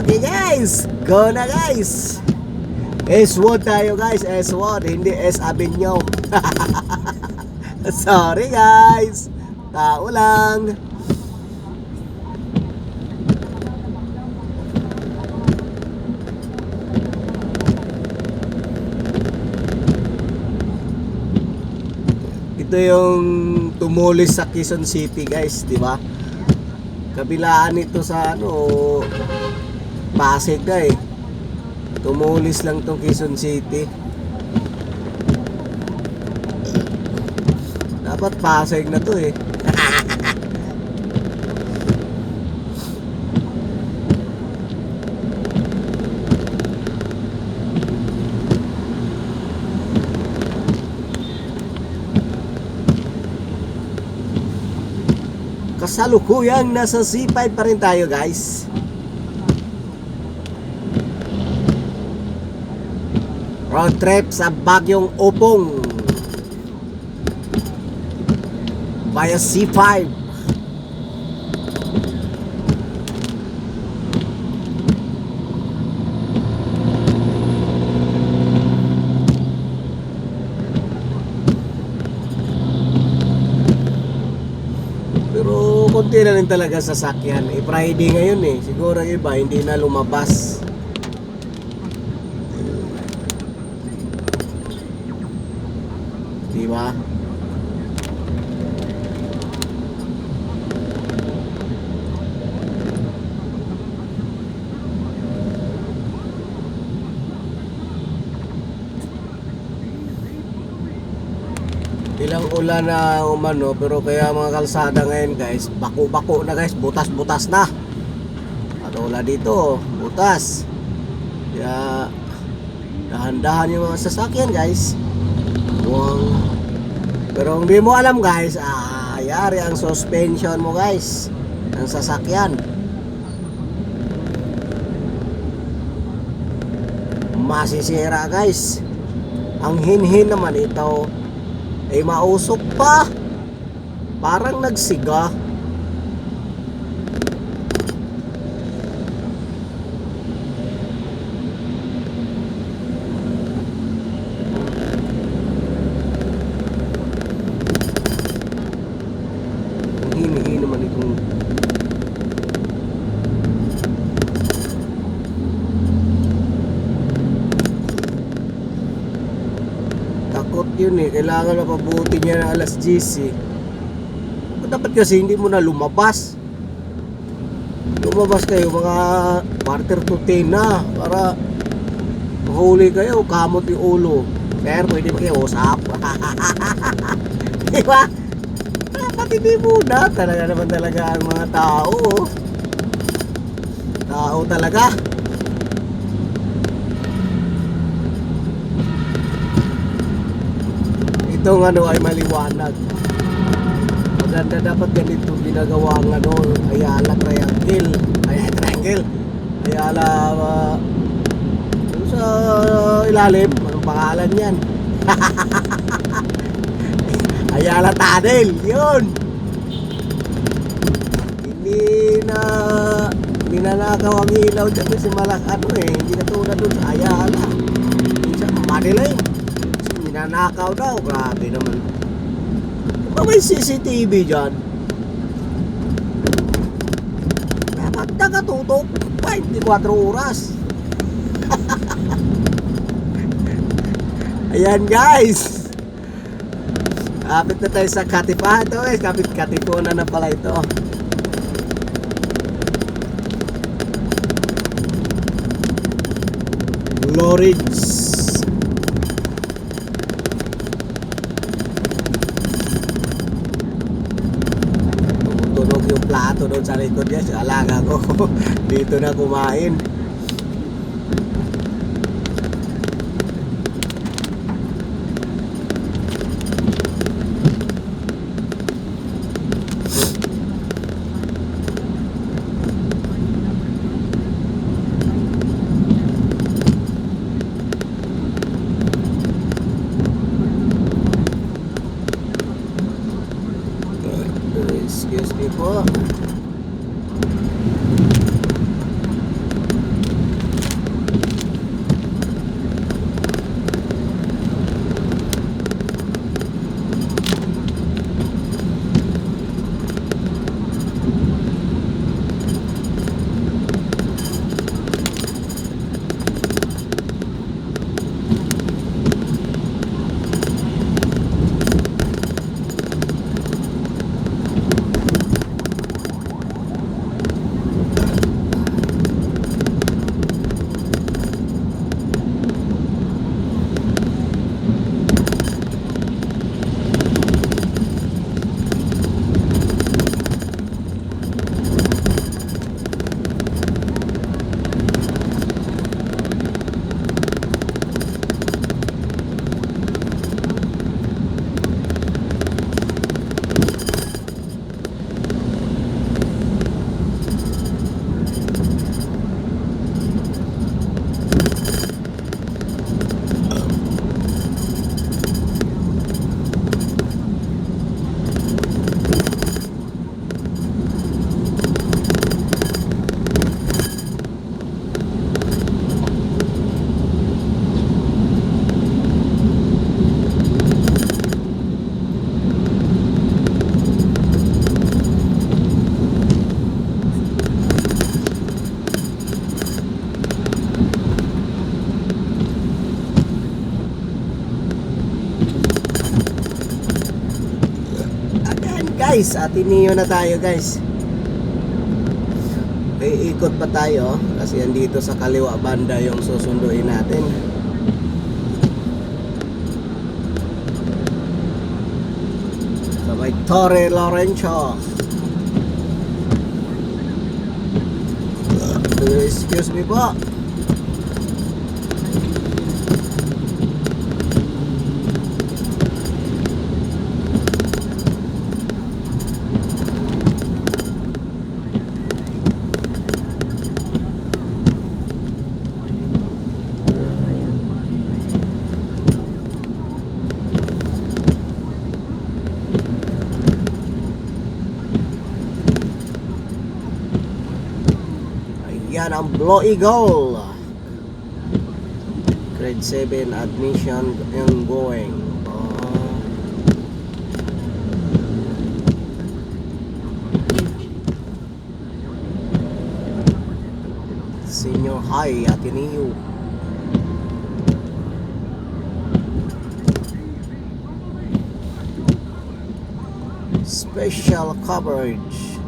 Okay guys, go na guys. S1 tayo guys, S1, hindi S Avenue. Sorry guys, tao lang. Ito yung tumulis sa Quezon City guys, di ba? Kabilaan ito sa ano, Pasig na eh. Tumulis lang tong Quezon City. Dapat Pasig na to eh. Kasalukuyang nasa C5 pa rin tayo guys. Road trip sa Bagyong Upong via C5. Pero konti na rin talaga sasakyan. Friday ngayon eh. Siguro yung iba hindi na lumabas. Diba? Ilang ulan na umano, pero kaya mga kalsada ngayon guys, bako-bako na guys, butas-butas na. At wala dito, butas. Kaya dahan-dahan yung mga sasakyan guys. Pero hindi mo alam guys, yari ang suspension mo guys ng sasakyan. Masisira guys. Ang hinhin naman ito ay mausok pa. Parang nagsiga. Hinihin naman itong takot yun eh. Kailangan na pabuti niya ng alas 10 eh. Dapat kasi hindi mo na lumabas. Lumabas kayo mga quarter to 10 na para mahuli kayo, kamot yung ulo. Sir, pwede ba kayo usap? Diba? Dapat hindi muna. Talaga naman talaga ang mga tao. Tao talaga. Itong ano ay maliwanag. Maganda dapat ganito ginagawa ng ano, Ayala Triangle. Triangle. Ayala sa ilalim. Anong pangalan yan? Ayala Tunnel. Yun. Hindi na nakaw ang ilaw dyan kasi malak ano eh. Hindi na tulad dun sa Ayala. Sa Manila yun. Ninanakaw daw, grabe naman. Diba may CCTV dyan? Dapat nakatutok 24 oras. Ayan guys, kapit na tayo sa Katipa. Ito eh, Katipunan na pala ito. Lords. Tumutunog yung plato doon sa likod niya. Sa alaga ko. Dito na kumain. Excuse me po. guys, Ateneo na tayo guys. Iikot pa tayo kasi andito sa kaliwa banda yung susunduin natin. Sa may Torre Lorenzo. Excuse me po. Yan ang Blue Eagle. Grade 7 admission and going. Senior High Ateneo. Special coverage.